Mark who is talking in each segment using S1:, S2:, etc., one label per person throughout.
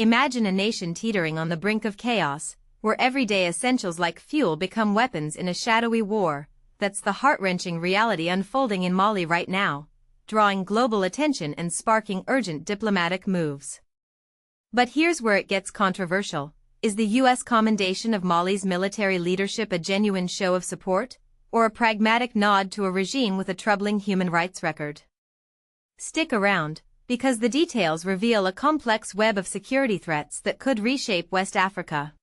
S1: Imagine a nation teetering on the brink of chaos, where everyday essentials like fuel become weapons in a shadowy war. That's the heart-wrenching reality unfolding in Mali right now, drawing global attention and sparking urgent diplomatic moves. But here's where it gets controversial. Is the U.S. commendation of Mali's military leadership a genuine show of support, or a pragmatic nod to a regime with a troubling human rights record? Stick around, because the details reveal a complex web of security threats that could reshape West Africa.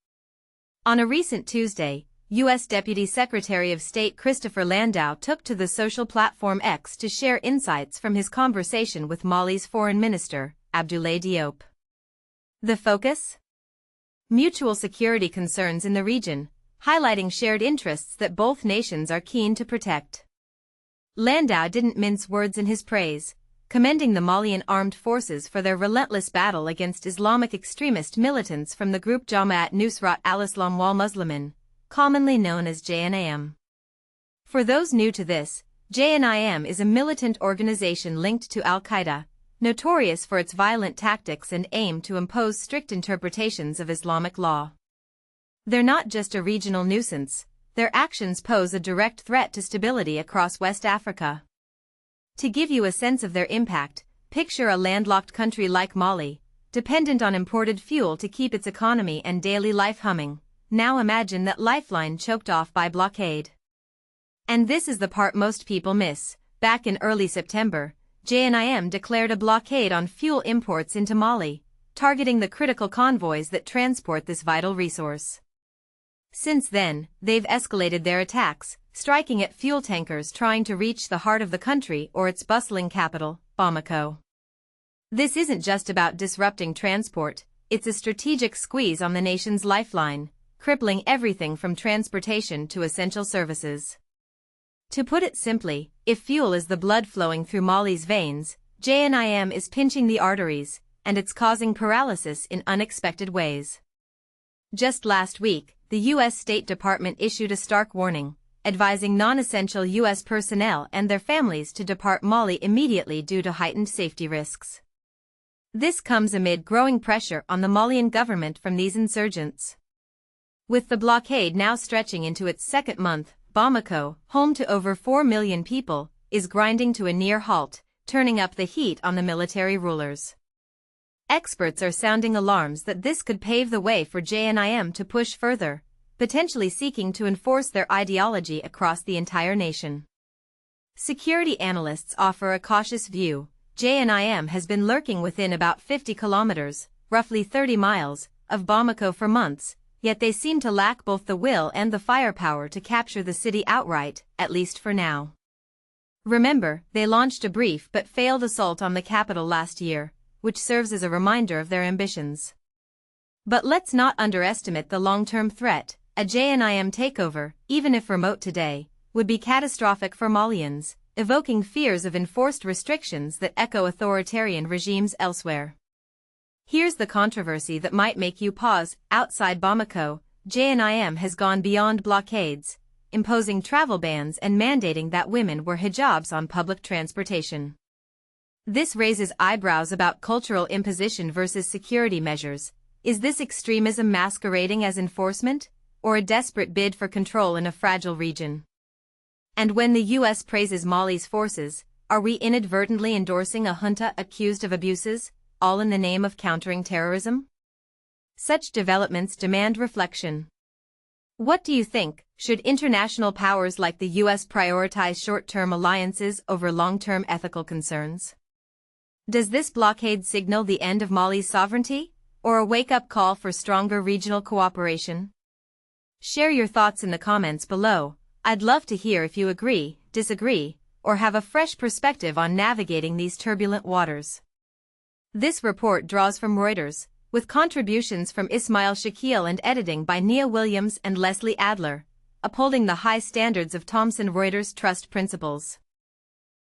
S1: On a recent Tuesday, U.S. Deputy Secretary of State Christopher Landau took to the social platform X to share insights from his conversation with Mali's Foreign Minister, Abdoulaye Diop. The focus? Mutual security concerns in the region, highlighting shared interests that both nations are keen to protect. Landau didn't mince words in his praise, commending the Malian armed forces for their relentless battle against Islamic extremist militants from the group Jama'at Nusrat al-Islam wal-Muslimin, commonly known as JNIM. For those new to this, JNIM is a militant organization linked to al-Qaeda, notorious for its violent tactics and aim to impose strict interpretations of Islamic law. They're not just a regional nuisance, their actions pose a direct threat to stability across West Africa. To give you a sense of their impact, picture a landlocked country like Mali, dependent on imported fuel to keep its economy and daily life humming. Now imagine that lifeline choked off by blockade. And this is the part most people miss. Back in early September, JNIM declared a blockade on fuel imports into Mali, targeting the critical convoys that transport this vital resource. Since then, they've escalated their attacks, striking at fuel tankers trying to reach the heart of the country or its bustling capital, Bamako. This isn't just about disrupting transport, it's a strategic squeeze on the nation's lifeline, crippling everything from transportation to essential services. To put it simply, if fuel is the blood flowing through Mali's veins, JNIM is pinching the arteries, and it's causing paralysis in unexpected ways. Just last week, the U.S. State Department issued a stark warning, advising non-essential U.S. personnel and their families to depart Mali immediately due to heightened safety risks. This comes amid growing pressure on the Malian government from these insurgents. With the blockade now stretching into its second month, Bamako, home to over 4 million people, is grinding to a near halt, turning up the heat on the military rulers. Experts are sounding alarms that this could pave the way for JNIM to push further, potentially seeking to enforce their ideology across the entire nation. Security analysts offer a cautious view. JNIM has been lurking within about 50 kilometers, roughly 30 miles, of Bamako for months, yet they seem to lack both the will and the firepower to capture the city outright, at least for now. Remember, they launched a brief but failed assault on the capital last year, which serves as a reminder of their ambitions. But let's not underestimate the long-term threat. A JNIM takeover, even if remote today, would be catastrophic for Malians, evoking fears of enforced restrictions that echo authoritarian regimes elsewhere. Here's the controversy that might make you pause. Outside Bamako, JNIM has gone beyond blockades, imposing travel bans and mandating that women wear hijabs on public transportation. This raises eyebrows about cultural imposition versus security measures. Is this extremism masquerading as enforcement, or a desperate bid for control in a fragile region? And when the U.S. praises Mali's forces, are we inadvertently endorsing a junta accused of abuses, all in the name of countering terrorism? Such developments demand reflection. What do you think? Should international powers like the U.S. prioritize short-term alliances over long-term ethical concerns? Does this blockade signal the end of Mali's sovereignty, or a wake-up call for stronger regional cooperation? Share your thoughts in the comments below. I'd love to hear if you agree, disagree, or have a fresh perspective on navigating these turbulent waters. This report draws from Reuters, with contributions from Ismail Shakil and editing by Nia Williams and Leslie Adler, upholding the high standards of Thomson Reuters Trust Principles.